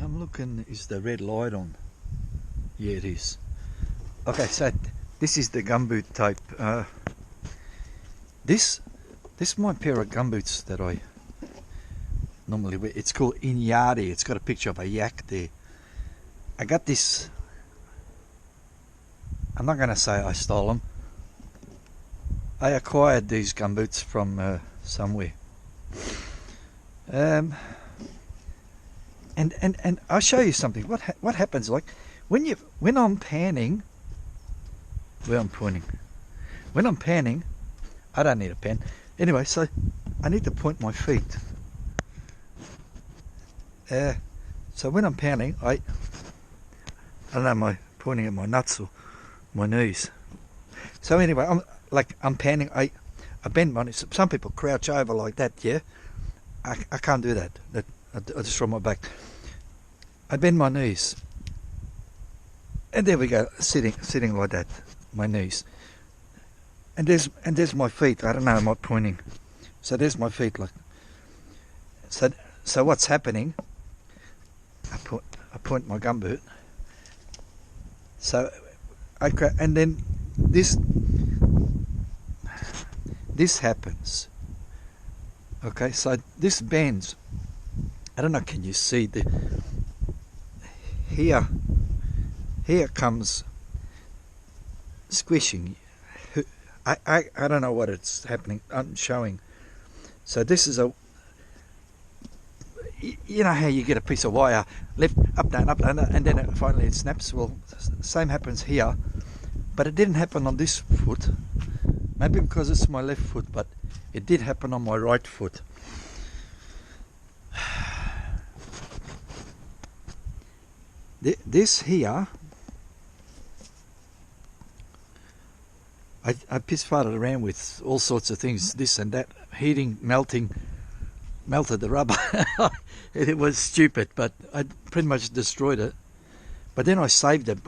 I'm looking, is the red light on? Yeah, it is. Okay, so this is the gumboot type. This is my pair of gumboots that I normally wear. It's called Inyadi. It's got a picture of a yak there. I got this. I'm not going to say I stole them. I acquired these gumboots from somewhere. And I'll show you something. What happens, like when I'm panning, where I'm pointing. When I'm panning, I don't need a pen. Anyway, so I need to point my feet. So when I'm panning, I don't know, am I pointing at my nuts or my knees? So anyway, I'm panning. I bend my knees. Some people crouch over like that. Yeah, I can't do that. I just roll my back. I bend my knees, and there we go, sitting like that, my knees. And there's my feet. I don't know, am I pointing? So there's my feet, like. So what's happening? I point my gumboot. So and then this happens. Okay, so this bends. I don't know, can you see here comes squishing. I don't know what it's happening. I'm showing. So this is you know how you get a piece of wire left, up, down, and then finally it snaps. Well, same happens here, but it didn't happen on this foot. Maybe because it's my left foot, but it did happen on my right foot. This here, I piss-farted around with all sorts of things, this and that, heating, melted the rubber. It was stupid, but I pretty much destroyed it. But then I saved it.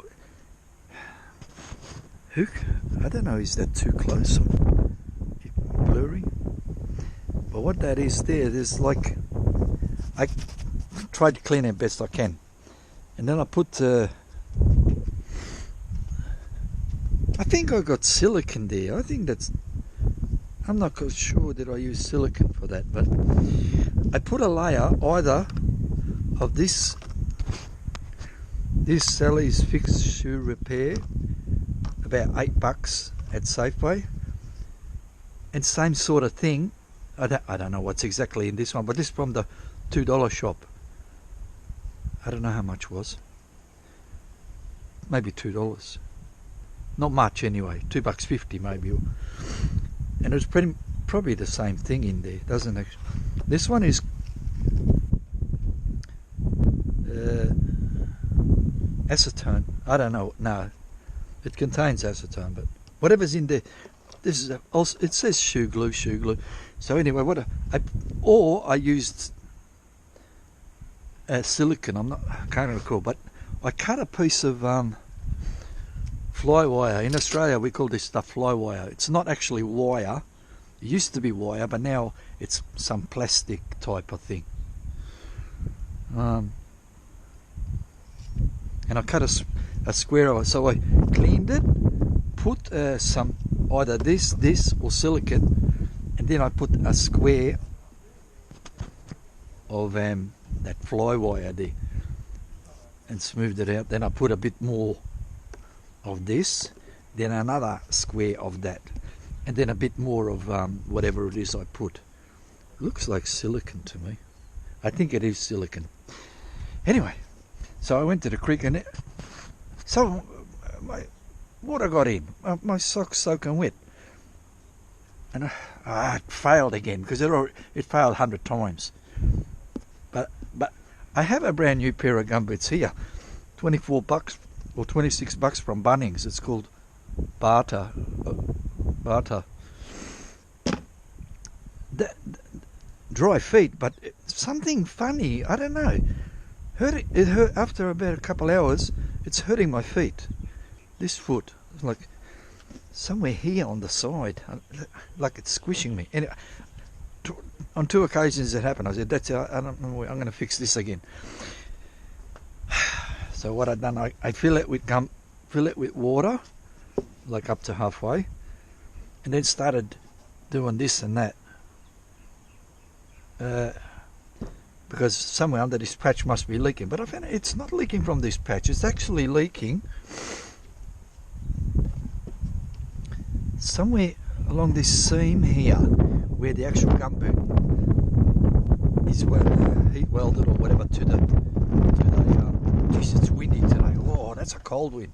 I don't know, is that too close or blurry? But what that is there's like, I tried to clean it best I can. And then I put, I think I got silicone there. I think I'm not sure that I use silicone for that, but I put a layer either of this Sally's Fixed Shoe Repair, about $8 at Safeway, and same sort of thing. I don't know what's exactly in this one, but this from the $2 shop. I don't know how much was. Maybe $2. Not much anyway. $2.50 maybe. And it was probably the same thing in there, doesn't it? This one is acetone. I don't know. No, it contains acetone, but whatever's in there. This is also, it says shoe glue. So anyway, I used silicone. I can't recall, but I cut a piece of fly wire. In Australia we call this stuff fly wire. It's not actually wire. It used to be wire, but now it's some plastic type of thing. And I cut a square of it. So I cleaned it, put some either this or silicone, and then I put a square of that fly wire there and smoothed it out. Then I put a bit more of this, then another square of that, and then a bit more of whatever it is I put. Looks like silicone to me. I think it is silicone. Anyway, so I went to the creek, and so my water got in. My socks soaking wet, and I failed again because it failed 100 times. But I have a brand new pair of gumboots here, $24 or $26 from Bunnings. It's called Barter. Dry feet, but something funny. I don't know. It hurt after about a couple hours. It's hurting my feet. This foot, it's like somewhere here on the side, like it's squishing me. And on 2 occasions it happened. I said, "That's I'm going to fix this again." So what I've done, I fill it with water, like up to halfway, and then started doing this and that. Because somewhere under this patch must be leaking, but I found it's not leaking from this patch. It's actually leaking somewhere along this seam here, where the actual gumboot is heat welded or whatever to the. Geez, it's windy today. Oh, that's a cold wind,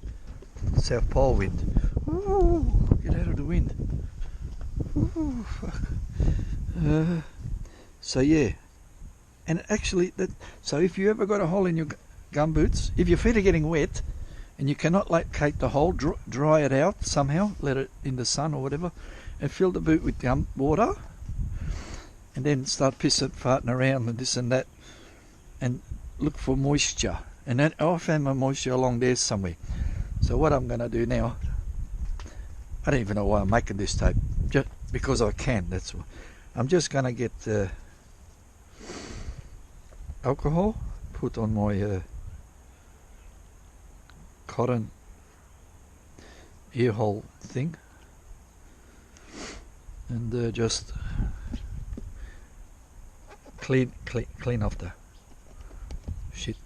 South Pole wind. Ooh, get out of the wind. Ooh, fuck. So yeah. And actually, so if you ever got a hole in your gumboots, if your feet are getting wet and you cannot locate the hole, dry it out somehow, let it in the sun or whatever, and fill the boot with water, and then start pissing, farting around and this and that, and look for moisture. And then I found my moisture along there somewhere. So what I'm going to do now, I don't even know why I'm making this tape, just because I can. That's all. I'm just going to get alcohol, put on my cotton ear hole thing, and just clean off the shit.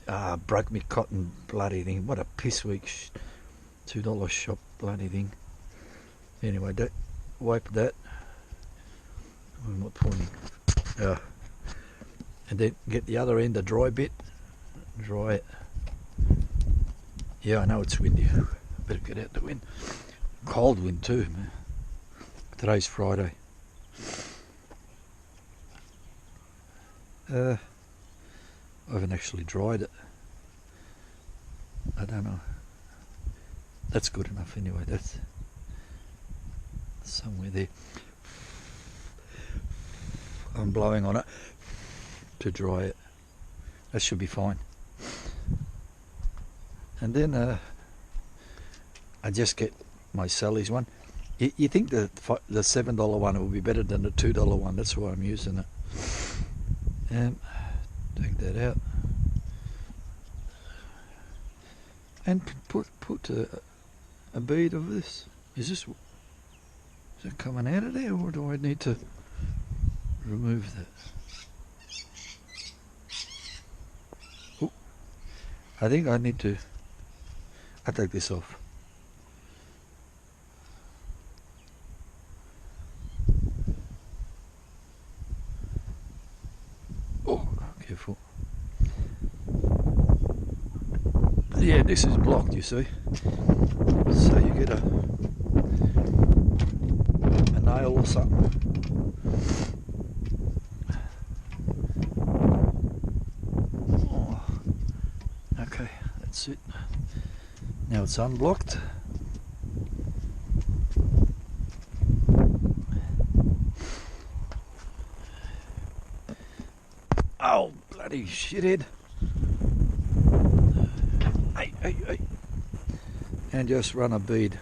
Broke me cotton bloody thing. What a piss weak $2 shop bloody thing. Anyway, wipe that. I'm not pointing. And then get the other end, the dry bit, dry it. Yeah, I know it's windy. Better get out the wind. Cold wind too, man. Today's Friday. I haven't actually dried it. I don't know. That's good enough anyway. That's somewhere there. I'm blowing on it to dry it. That should be fine. And then I just get my Sally's one. You think the $7 one will be better than the $2 one? That's why I'm using it. Take that out and put a bead of this. Is it coming out of there, or do I need to remove that? Ooh, I think I need to. I'll take this off. Oh, careful. Yeah, this is blocked, you see. So you get a nail or something. Oh, okay, that's it. Now it's unblocked. Oh, bloody shithead. Hey. And just run a bead.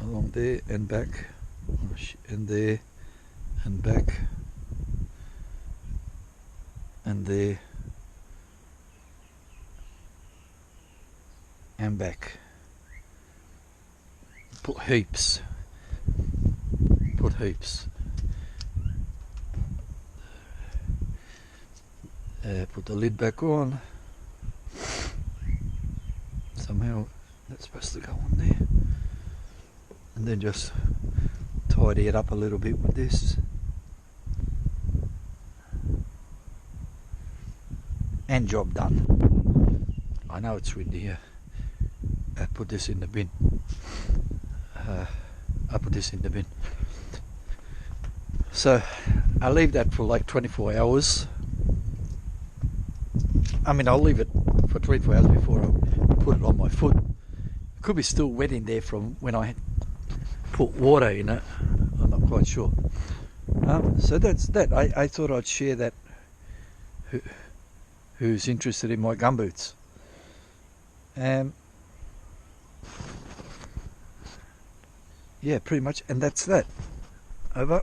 Along there and back. And there and back. And there. And back. Put heaps. Put heaps. Put the lid back on. Somehow that's supposed to go on there. And then just tidy it up a little bit with this. And job done. I know it's windy here. I put this in the bin. I put this in the bin. So I leave that for like 24 hours. I mean, I'll leave it for 24 hours before I put it on my foot. It could be still wet in there from when I put water in it. I'm not quite sure. So that's that. I thought I'd share that. Who's interested in my gumboots? Yeah, pretty much. And that's that. Over.